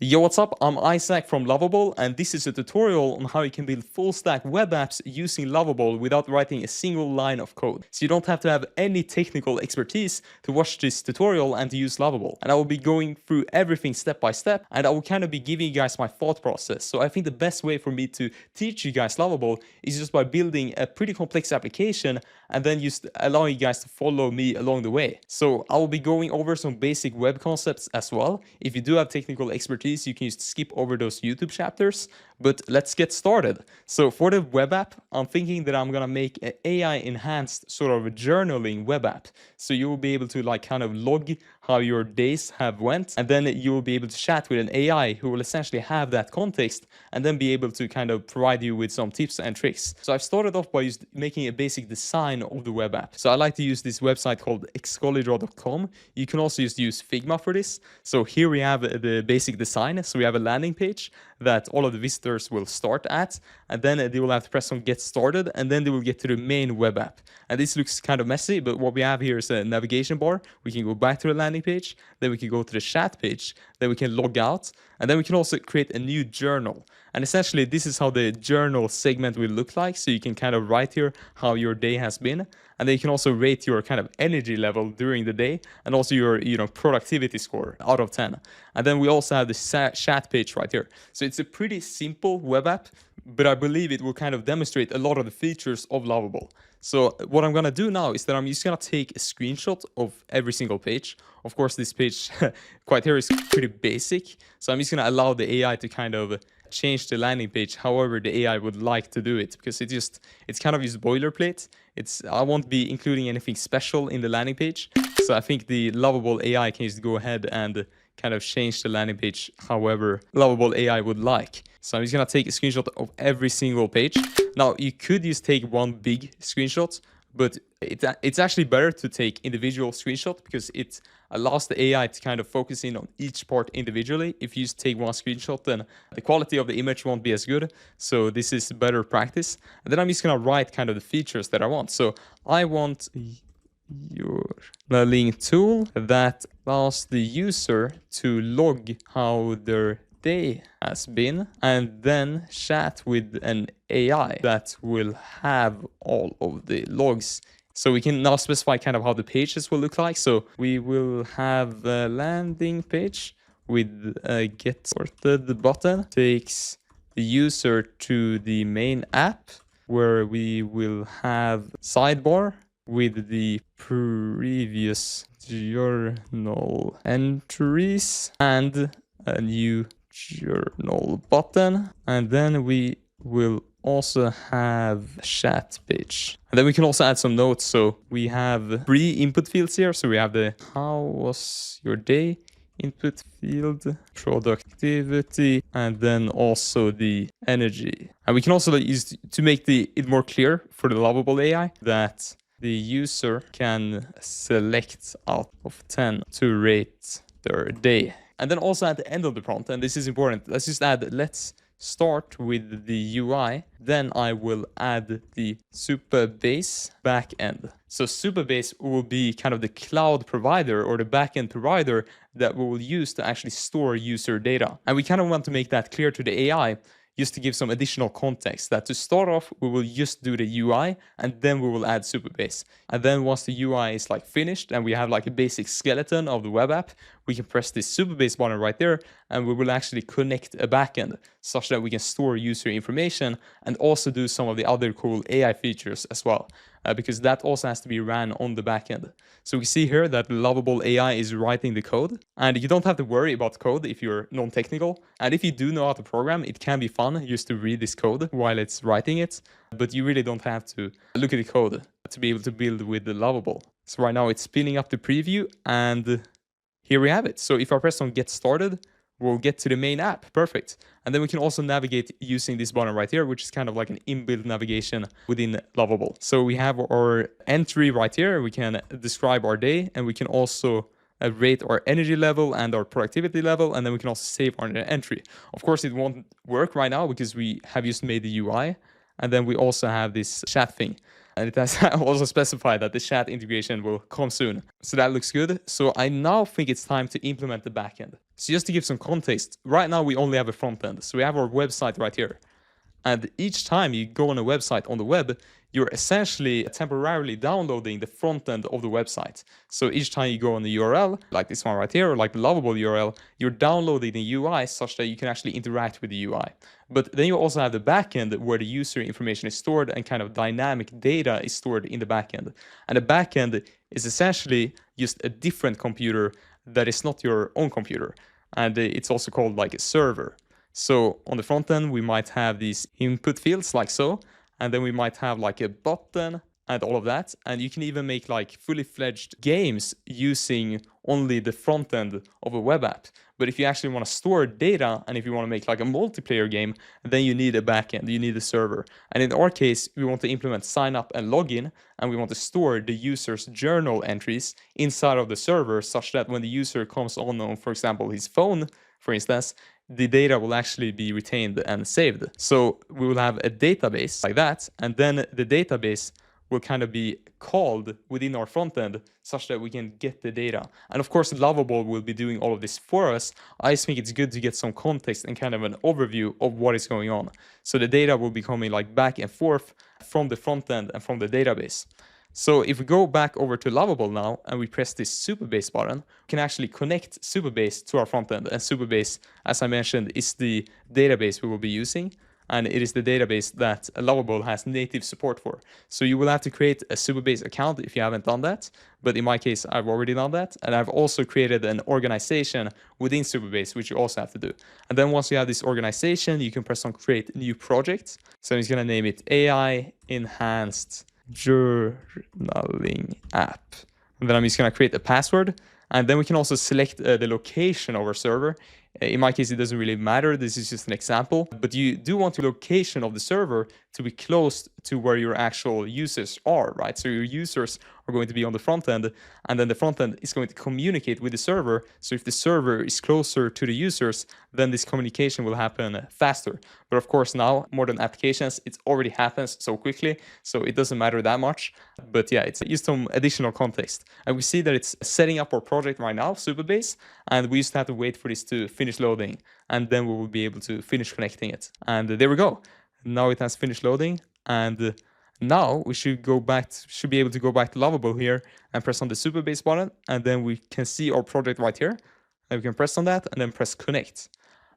Yo, what's up? I'm Isaac from Lovable, and this is a tutorial on how you can build full-stack web apps using Lovable without writing a single line of code. So you don't have to have any technical expertise to watch this tutorial and to use Lovable. And I will be going through everything step by step, and I will kind of be giving you guys my thought process. So I think the best way for me to teach you guys Lovable is just by building a pretty complex application and then just allowing you guys to follow me along the way. So I will be going over some basic web concepts as well. If you do have technical expertise, you can just skip over those YouTube chapters, but let's get started. So for the web app, I'm thinking that I'm gonna make an AI enhanced sort of a journaling web app. So you will be able to like kind of log how your days have went, and then you will be able to chat with an AI who will essentially have that context and then be able to kind of provide you with some tips and tricks. So I've started off by just making a basic design of the web app. So I like to use this website called excalidraw.com. You can also just use Figma for this. So here we have the basic design. So we have a landing page that all of the visitors will start at, and then they will have to press on get started, and then they will get to the main web app. And this looks kind of messy, but what we have here is a navigation bar. We can go back to the landing page, then we can go to the chat page, then we can log out, and then we can also create a new journal. And essentially this is how the journal segment will look like. So you can kind of write here how your day has been, and then you can also rate your kind of energy level during the day and also your productivity score out of 10. And then we also have the chat page right here. So it's a pretty simple web app, but I believe it will kind of demonstrate a lot of the features of Lovable. So what I'm gonna do now is that I'm just gonna take a screenshot of every single page. Of course, this page quite here is pretty basic. So I'm just gonna allow the AI to kind of change the landing page however the AI would like to do it, because it's kind of just boilerplate. I won't be including anything special in the landing page. So I think the Lovable AI can just go ahead and kind of change the landing page however Lovable AI would like. So I'm just gonna take a screenshot of every single page. Now you could just take one big screenshot, but it's actually better to take individual screenshots because it allows the AI to kind of focus in on each part individually. If you just take one screenshot, then the quality of the image won't be as good. So this is better practice. And then I'm just gonna write kind of the features that I want. So I want your link tool that allows the user to log how their day has been, and then chat with an AI that will have all of the logs. So we can now specify kind of how the pages will look like. So we will have a landing page with a get started button, takes the user to the main app where we will have sidebar with the previous journal entries and a new journal button, and then we will also have a chat page, and then we can also add some notes. So we have 3 input fields here. So we have the how was your day input field, productivity, and then also the energy. And we can also use to make it more clear for the Lovable AI that the user can select out of 10 to rate their day. And then also at the end of the prompt, and this is important, let's just add, let's start with the UI, then I will add the Supabase backend. So Supabase will be kind of the cloud provider or the backend provider that we will use to actually store user data. And we kind of want to make that clear to the AI, just to give some additional context, that to start off, we will just do the UI and then we will add Supabase. And then once the UI is like finished and we have like a basic skeleton of the web app, we can press this Supabase button right there and we will actually connect a backend such that we can store user information and also do some of the other cool AI features as well. Because that also has to be ran on the backend. So we see here that Lovable AI is writing the code, and you don't have to worry about code if you're non-technical. And if you do know how to program, it can be fun just to read this code while it's writing it, but you really don't have to look at the code to be able to build with the Lovable. So right now it's spinning up the preview, and here we have it. So if I press on get started, we'll get to the main app. Perfect. And then we can also navigate using this button right here, which is kind of like an inbuilt navigation within Lovable. So we have our entry right here. We can describe our day, and we can also rate our energy level and our productivity level, and then we can also save our entry. Of course, it won't work right now because we have just made the UI, and then we also have this chat thing. And it has also specified that the chat integration will come soon. So that looks good. So I now think it's time to implement the backend. So just to give some context, right now we only have a front end. So we have our website right here. And each time you go on a website on the web, you're essentially temporarily downloading the front end of the website. So each time you go on the URL, like this one right here, or like the Lovable URL, you're downloading the UI such that you can actually interact with the UI. But then you also have the backend where the user information is stored and kind of dynamic data is stored in the backend. And the backend is essentially just a different computer that is not your own computer. And it's also called like a server. So on the front end, we might have these input fields like so, and then we might have like a button and all of that. And you can even make like fully fledged games using only the front end of a web app. But if you actually want to store data and if you want to make like a multiplayer game, then you need a backend, you need a server. And in our case, we want to implement sign up and login, and we want to store the user's journal entries inside of the server such that when the user comes on, for example, his phone, for instance, the data will actually be retained and saved. So we will have a database like that, and then the database will kind of be called within our front end such that we can get the data. And of course, Lovable will be doing all of this for us. I just think it's good to get some context and kind of an overview of what is going on. So the data will be coming like back and forth from the front end and from the database. So if we go back over to Lovable now and we press this Supabase button, we can actually connect Supabase to our front end. And Supabase, as I mentioned, is the database we will be using. And it is the database that Lovable has native support for. So you will have to create a Supabase account if you haven't done that. But in my case, I've already done that. And I've also created an organization within Supabase, which you also have to do. And then once you have this organization, you can press on create new project. So I'm just going to name it AI Enhanced Journaling App. And then I'm just going to create a password. And then we can also select the location of our server. In my case, it doesn't really matter. This is just an example. But you do want the location of the server to be close to where your actual users are, right? So your users are going to be on the front end, and then the front end is going to communicate with the server. So if the server is closer to the users, then this communication will happen faster. But of course, now, modern applications, it already happens so quickly, so it doesn't matter that much. But yeah, it's just some additional context. And we see that it's setting up our project right now, Supabase, and we just have to wait for this to finish loading, and then we will be able to finish connecting it. And there we go. Now it has finished loading, and now we should be able to go back to Lovable here and press on the Supabase button, and then we can see our project right here. And we can press on that and then press connect.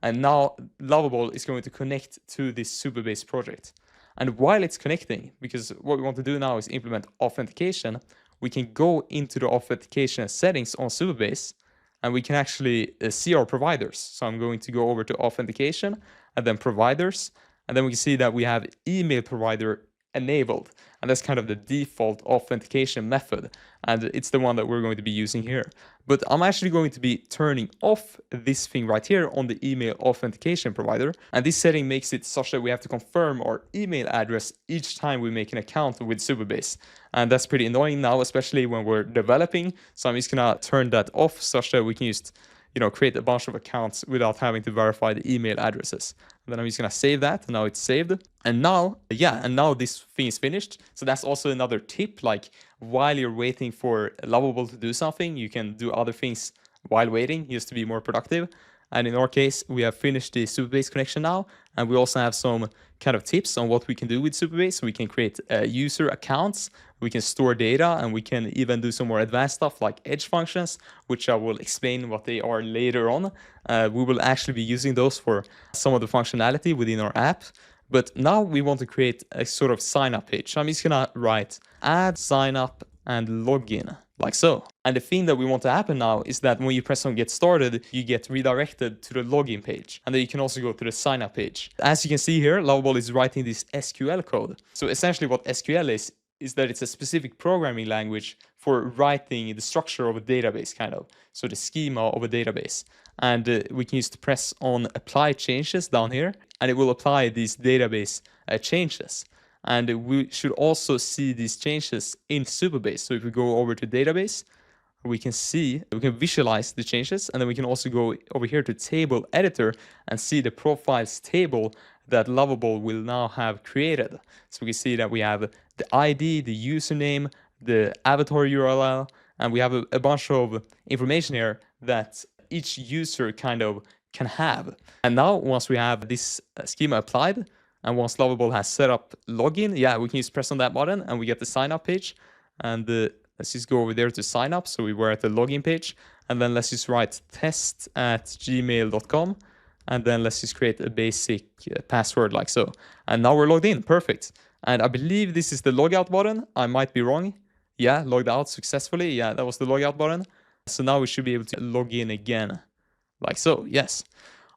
And now Lovable is going to connect to this Supabase project. And while it's connecting, because what we want to do now is implement authentication, we can go into the authentication settings on Supabase, and we can actually see our providers. So I'm going to go over to authentication and then providers. And then we can see that we have email provider enabled. And that's kind of the default authentication method. And it's the one that we're going to be using here. But I'm actually going to be turning off this thing right here on the email authentication provider. And this setting makes it such that we have to confirm our email address each time we make an account with Supabase. And that's pretty annoying now, especially when we're developing. So I'm just gonna turn that off such that we can just create a bunch of accounts without having to verify the email addresses. And then I'm just gonna save that, and now it's saved. And now this thing is finished. So that's also another tip, like while you're waiting for Lovable to do something, you can do other things while waiting, just to be more productive. And in our case, we have finished the Supabase connection now, and we also have some kind of tips on what we can do with Supabase. We can create user accounts, we can store data, and we can even do some more advanced stuff like edge functions, which I will explain what they are later on. We will actually be using those for some of the functionality within our app. But now we want to create a sort of sign up page. So I'm just gonna write add sign up and login, like so. And the thing that we want to happen now is that when you press on get started, you get redirected to the login page. And then you can also go to the sign up page. As you can see here, Lovable is writing this SQL code. So essentially what SQL is that it's a specific programming language for writing the structure of a database, kind of. So the schema of a database. And we can just press on apply changes down here, and it will apply these database changes. And we should also see these changes in Supabase. So if we go over to database, we can visualize the changes, and then we can also go over here to table editor and see the profiles table that Lovable will now have created. So we can see that we have the ID, the username, the avatar URL, and we have a bunch of information here that each user kind of can have. And now once we have this schema applied, and once Lovable has set up login, yeah, we can just press on that button and we get the sign up page. And let's just go over there to sign up. So we were at the login page, and then let's just write test@gmail.com. And then let's just create a basic password like so. And now we're logged in, perfect. And I believe this is the logout button. I might be wrong. Yeah, logged out successfully. Yeah, that was the logout button. So now we should be able to log in again, like so, yes.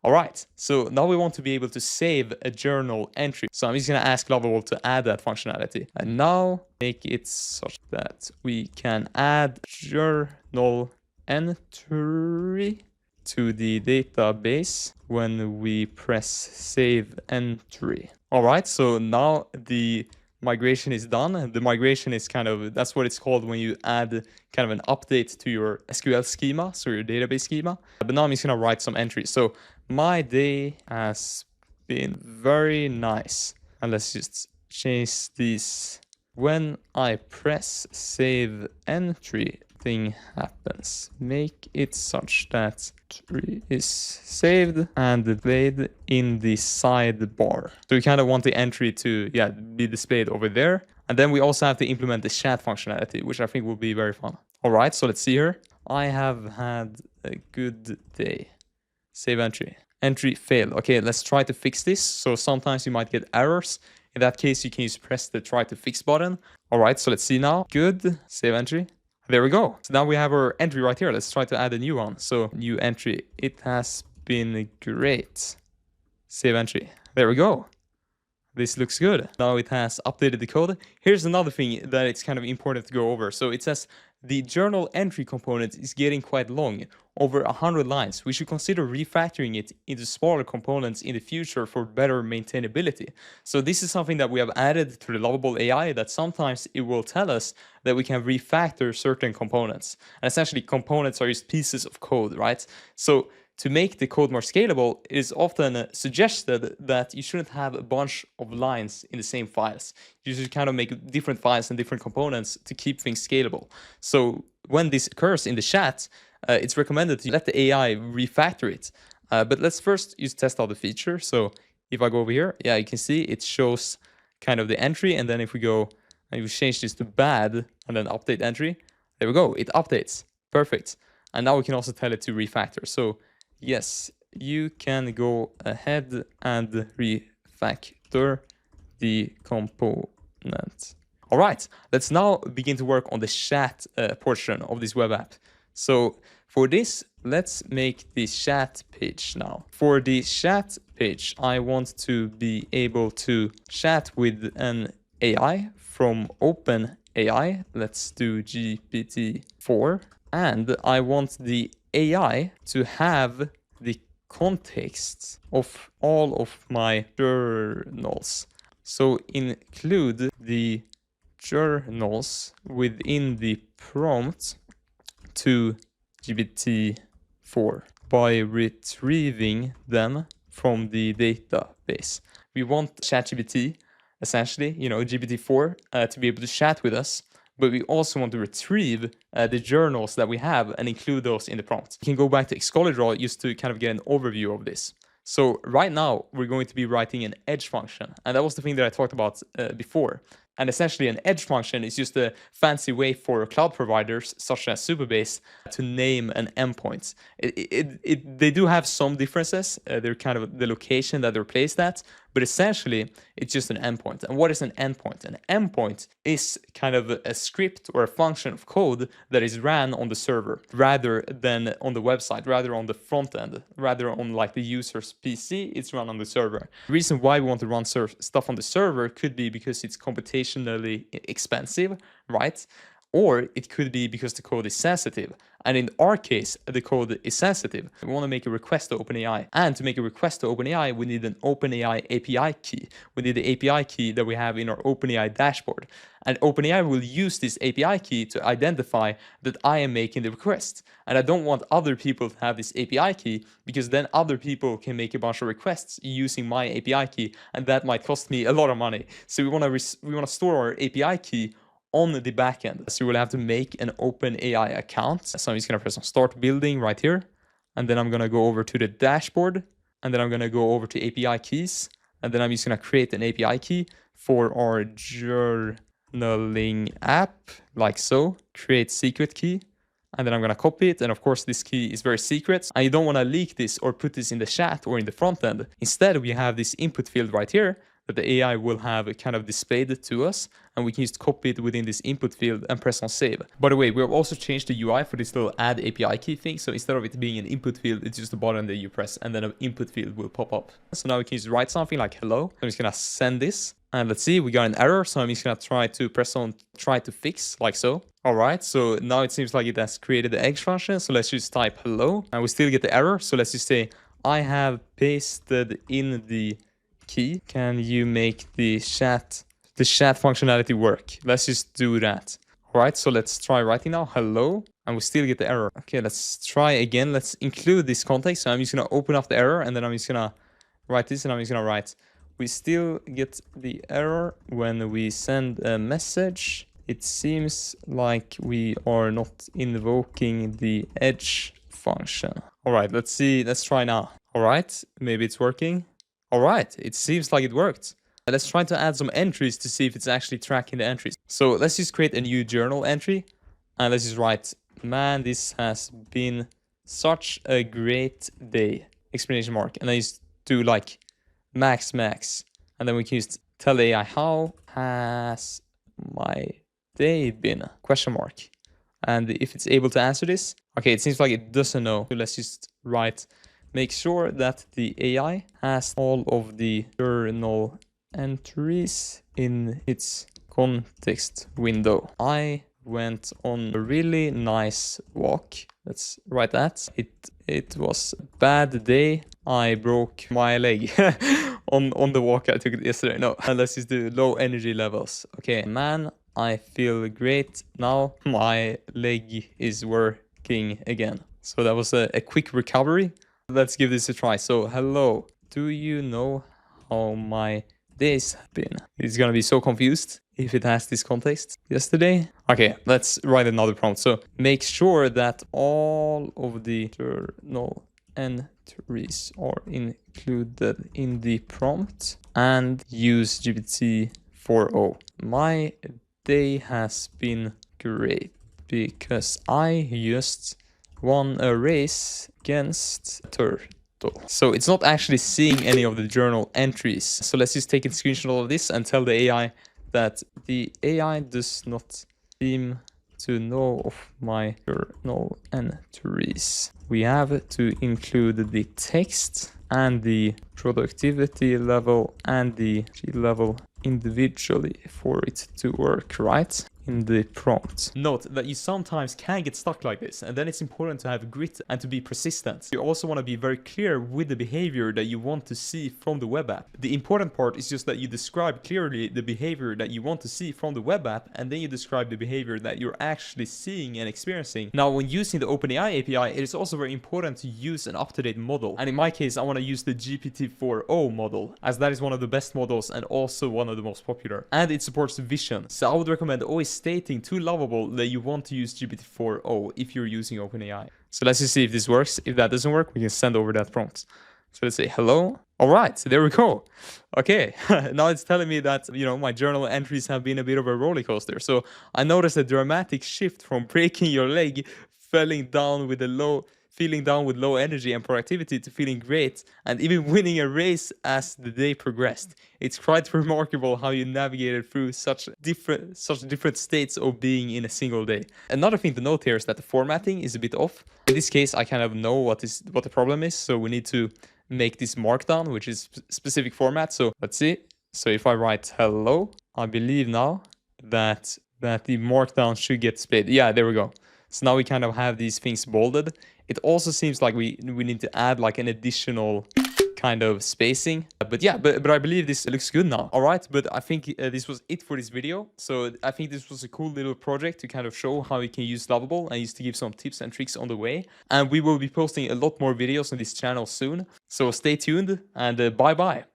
All right, so now we want to be able to save a journal entry. So I'm just gonna ask Lovable to add that functionality. And now make it such that we can add journal entry to the database when we press save entry. All right, so now the migration is done. The migration is kind of, that's what it's called when you add kind of an update to your SQL schema, so your database schema. But now I'm just gonna write some entries. So my day has been very nice. And let's just change this. When I press save entry, thing happens. Make it such that entry is saved and displayed in the sidebar. So we kind of want the entry to be displayed over there. And then we also have to implement the chat functionality, which I think will be very fun. All right, so let's see here. I have had a good day. Save entry. Entry failed. Okay, let's try to fix this. So sometimes you might get errors. In that case, you can just press the try to fix button. All right, so let's see now. Good. Save entry. There we go. So now we have our entry right here. Let's try to add a new one. So new entry. It has been great. Save entry. There we go. This looks good. Now it has updated the code. Here's another thing that it's kind of important to go over. So it says the journal entry component is getting quite long, over 100 lines. We should consider refactoring it into smaller components in the future for better maintainability. So this is something that we have added to the Lovable AI, that sometimes it will tell us that we can refactor certain components. And essentially components are just pieces of code, right? So to make the code more scalable, it is often suggested that you shouldn't have a bunch of lines in the same files. You should kind of make different files and different components to keep things scalable. So when this occurs in the chat, it's recommended to let the AI refactor it. But let's first just test out the feature. So if I go over here, yeah, you can see it shows kind of the entry. And then if we go and we change this to bad and then update entry, there we go, it updates. Perfect. And now we can also tell it to refactor. So yes, you can go ahead and refactor the component. All right, let's now begin to work on the chat portion of this web app. So for this, let's make the chat page now. For the chat page, I want to be able to chat with an AI from OpenAI. Let's do GPT-4. And I want the AI to have the context of all of my journals. So include the journals within the prompt to GPT-4 by retrieving them from the database. We want ChatGPT, essentially, GPT-4, to be able to chat with us, but we also want to retrieve the journals that we have and include those in the prompt. You can go back to Excalidraw just to kind of get an overview of this. So right now, we're going to be writing an edge function. And that was the thing that I talked about before. And essentially an edge function is just a fancy way for cloud providers such as Supabase to name an endpoint. They do have some differences. They're kind of the location that they're placed at, but essentially it's just an endpoint. And what is an endpoint? An endpoint is kind of a script or a function of code that is ran on the server rather than on the website, rather on the front end, rather on like the user's PC, it's run on the server. The reason why we want to run stuff on the server could be because it's computationally expensive, right? or it could be because the code is sensitive. And in our case, the code is sensitive. We want to make a request to OpenAI. And to make a request to OpenAI, we need an OpenAI API key. We need the API key that we have in our OpenAI dashboard. And OpenAI will use this API key to identify that I am making the request. And I don't want other people to have this API key, because then other people can make a bunch of requests using my API key, and that might cost me a lot of money. So we want to store our API key on the backend. So we'll have to make an OpenAI account. So I'm just gonna press on start building right here. And then I'm gonna go over to the dashboard. And then I'm gonna go over to API keys. And then I'm just gonna create an API key for our journaling app, like so. Create secret key. And then I'm gonna copy it. And of course, this key is very secret. And you don't wanna leak this or put this in the chat or in the front end. Instead, we have this input field right here that the AI will have kind of displayed to us, and we can just copy it within this input field and press on save. By the way, we have also changed the UI for this little add API key thing. So instead of it being an input field, it's just a button that you press and then an input field will pop up. So now we can just write something like hello. I'm just gonna send this, and let's see, we got an error. So I'm just gonna try to press on try to fix, like so. All right, so now it seems like it has created the edge function. So let's just type hello, and we still get the error. So let's just say, I have pasted in the key. Can you make the chat functionality work? Let's just do that. All right, so let's try writing now, hello, and we still get the error. Okay, let's try again. Let's include this context. So I'm just gonna open up the error, and then I'm just gonna write this, and I'm just gonna write, we still get the error when we send a message. It seems like we are not invoking the edge function. All right, let's see, let's try now. All right, maybe it's working. All right, it seems like it worked. Let's try to add some entries to see if it's actually tracking the entries. So let's just create a new journal entry, and let's just write, man, this has been such a great day, exclamation mark. And then just do like max, and then we can just tell the AI, how has my day been, question mark. And if it's able to answer this, okay, it seems like it doesn't know. So let's just write, make sure that the AI has all of the journal entries in its context window. I went on a really nice walk. Let's write that. It was a bad day. I broke my leg on the walk I took yesterday. No, and let's just do low energy levels. Okay, man, I feel great now. My leg is working again. So that was a quick recovery. Let's give this a try. So, hello, do you know how my days have been? It's gonna be so confused if it has this context yesterday. Okay, let's write another prompt. So, make sure that all of the journal entries are included in the prompt, and use GPT-4o. My day has been great because I just won a race against turtle. So it's not actually seeing any of the journal entries. So let's just take a screenshot of this and tell the AI that the AI does not seem to know of my journal entries. We have to include the text and the productivity level and the G level individually for it to work, right? In the prompt. Note that you sometimes can get stuck like this, and then it's important to have grit and to be persistent. You also want to be very clear with the behavior that you want to see from the web app. The important part is just that you describe clearly the behavior that you want to see from the web app, and then you describe the behavior that you're actually seeing and experiencing. Now, when using the OpenAI API, it is also very important to use an up-to-date model. And in my case, I want to use the GPT-4o model, as that is one of the best models and also one of the most popular. And it supports vision. So I would recommend always stating to Lovable that you want to use GPT-4o if you're using OpenAI. So let's just see if this works. If that doesn't work, we can send over that prompt. So let's say hello. All right, so there we go. Okay, now it's telling me that, you know, my journal entries have been a bit of a roller coaster. So I noticed a dramatic shift from breaking your leg, feeling down with low energy and productivity, to feeling great and even winning a race as the day progressed. It's quite remarkable how you navigated through such different states of being in a single day. Another thing to note here is that the formatting is a bit off. In this case, I kind of know what the problem is, so we need to make this markdown, which is specific format. So let's see. So if I write hello, I believe now that that the markdown should get split. Yeah, there we go. So now we kind of have these things bolded. It also seems like we need to add like an additional kind of spacing. But yeah, but I believe this looks good now. All right, but I think this was it for this video. So I think this was a cool little project to kind of show how you can use Lovable and just to give some tips and tricks on the way. And we will be posting a lot more videos on this channel soon. So stay tuned and bye bye.